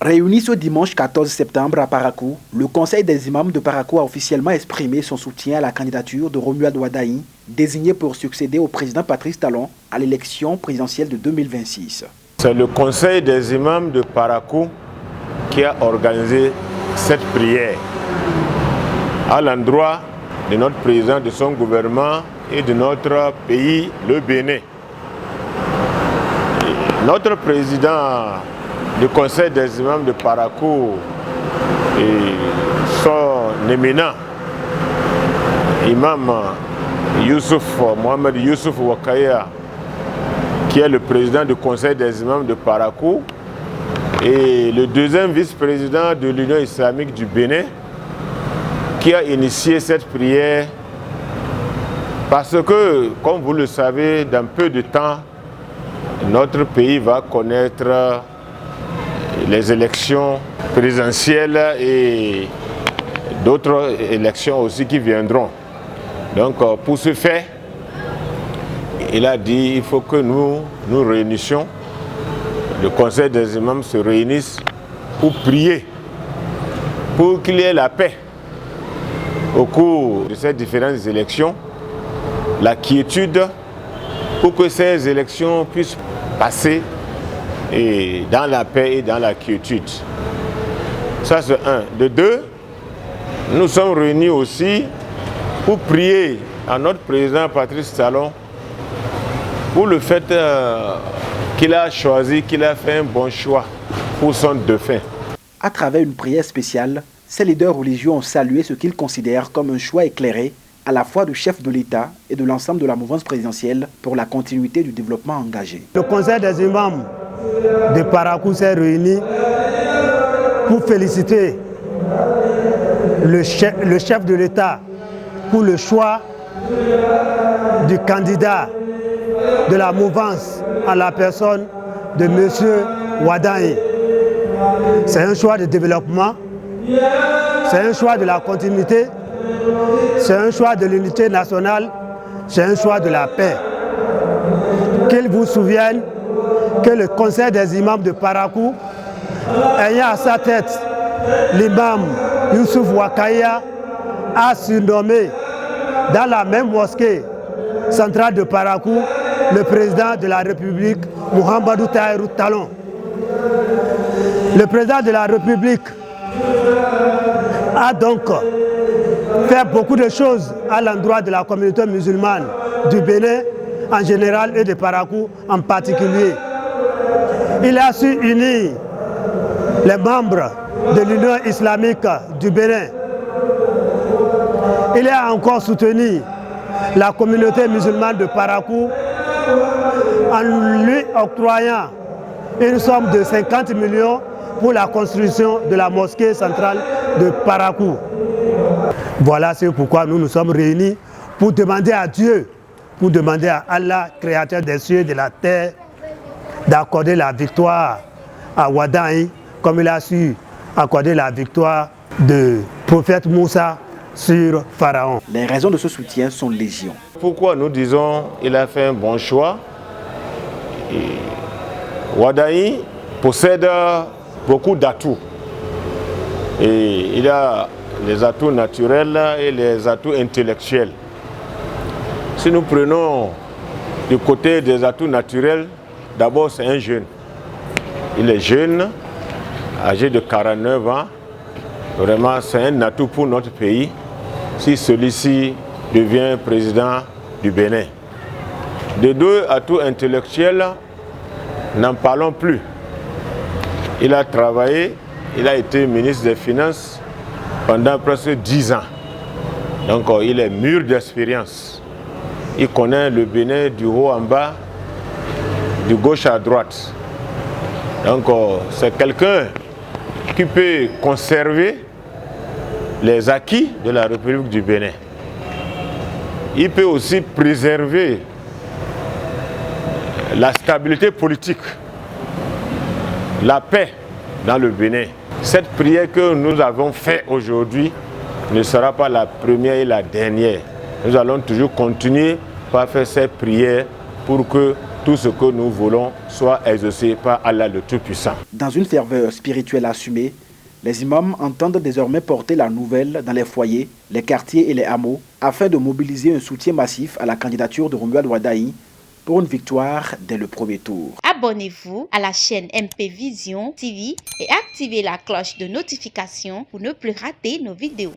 Réuni ce dimanche 14 septembre à Parakou, le Conseil des imams de Parakou a officiellement exprimé son soutien à la candidature de Romuald Wadahi, désigné pour succéder au président Patrice Talon à l'élection présidentielle de 2026. C'est le Conseil des imams de Parakou qui a organisé cette prière à l'endroit de notre président, de son gouvernement et de notre pays, le Bénin. Notre président du Conseil des imams de Parakou et son éminent imam Mohamed Youssouf Wakaya, qui est le président du Conseil des imams de Parakou, et le deuxième vice-président de l'Union islamique du Bénin, qui a initié cette prière parce que, comme vous le savez, dans peu de temps, notre pays va connaître les élections présidentielles et d'autres élections aussi qui viendront. Donc pour ce faire, il a dit qu'il faut que nous nous réunissions, le Conseil des imams se réunisse pour prier, pour qu'il y ait la paix au cours de ces différentes élections, la quiétude, pour que ces élections puissent passer et dans la paix et dans la quiétude. Ça c'est un. De deux, nous sommes réunis aussi pour prier à notre président Patrice Talon pour le fait qu'il a choisi, qu'il a fait un bon choix pour son défunt. À travers une prière spéciale, ces leaders religieux ont salué ce qu'ils considèrent comme un choix éclairé à la fois du chef de l'État et de l'ensemble de la mouvance présidentielle pour la continuité du développement engagé. Le Conseil des imams de Parakou s'est réuni pour féliciter le chef de l'État pour le choix du candidat de la mouvance à la personne de M. Wadahi. C'est un choix de développement, c'est un choix de la continuité, c'est un choix de l'unité nationale, c'est un choix de la paix. Qu'ils vous souviennent que le Conseil des imams de Parakou, ayant à sa tête l'imam Youssouf Wakaya, a surnommé dans la même mosquée centrale de Parakou le président de la République, Mohamedou Tahirou Talon. Le président de la République a donc fait beaucoup de choses à l'endroit de la communauté musulmane du Bénin en général et de Parakou en particulier. Il a su unir les membres de l'Union islamique du Bénin. Il a encore soutenu la communauté musulmane de Parakou en lui octroyant une somme de 50 millions pour la construction de la mosquée centrale de Parakou. Voilà c'est pourquoi nous nous sommes réunis pour demander à Dieu, pour demander à Allah, créateur des cieux et de la terre, d'accorder la victoire à Wadahi, comme il a su accorder la victoire de prophète Moussa sur Pharaon. Les raisons de ce soutien sont légion. Pourquoi nous disons qu'il a fait un bon choix? Wadahi possède beaucoup d'atouts. Et il a les atouts naturels et les atouts intellectuels. Si nous prenons du côté des atouts naturels, d'abord c'est un jeune. Il est jeune, âgé de 49 ans. Vraiment c'est un atout pour notre pays si celui-ci devient président du Bénin. De deux atouts intellectuels, n'en parlons plus. Il a travaillé, il a été ministre des Finances pendant presque 10 ans. Donc il est mûr d'expérience. Il connaît le Bénin du haut en bas, du gauche à droite. Donc c'est quelqu'un qui peut conserver les acquis de la République du Bénin. Il peut aussi préserver la stabilité politique, la paix dans le Bénin. Cette prière que nous avons faite aujourd'hui ne sera pas la première et la dernière. Nous allons toujours continuer par faire cette prière pour que tout ce que nous voulons soit exaucé par Allah le Tout-Puissant. Dans une ferveur spirituelle assumée, les imams entendent désormais porter la nouvelle dans les foyers, les quartiers et les hameaux afin de mobiliser un soutien massif à la candidature de Romuald Wadaï pour une victoire dès le premier tour. Abonnez-vous à la chaîne MP Vision TV et activez la cloche de notification pour ne plus rater nos vidéos.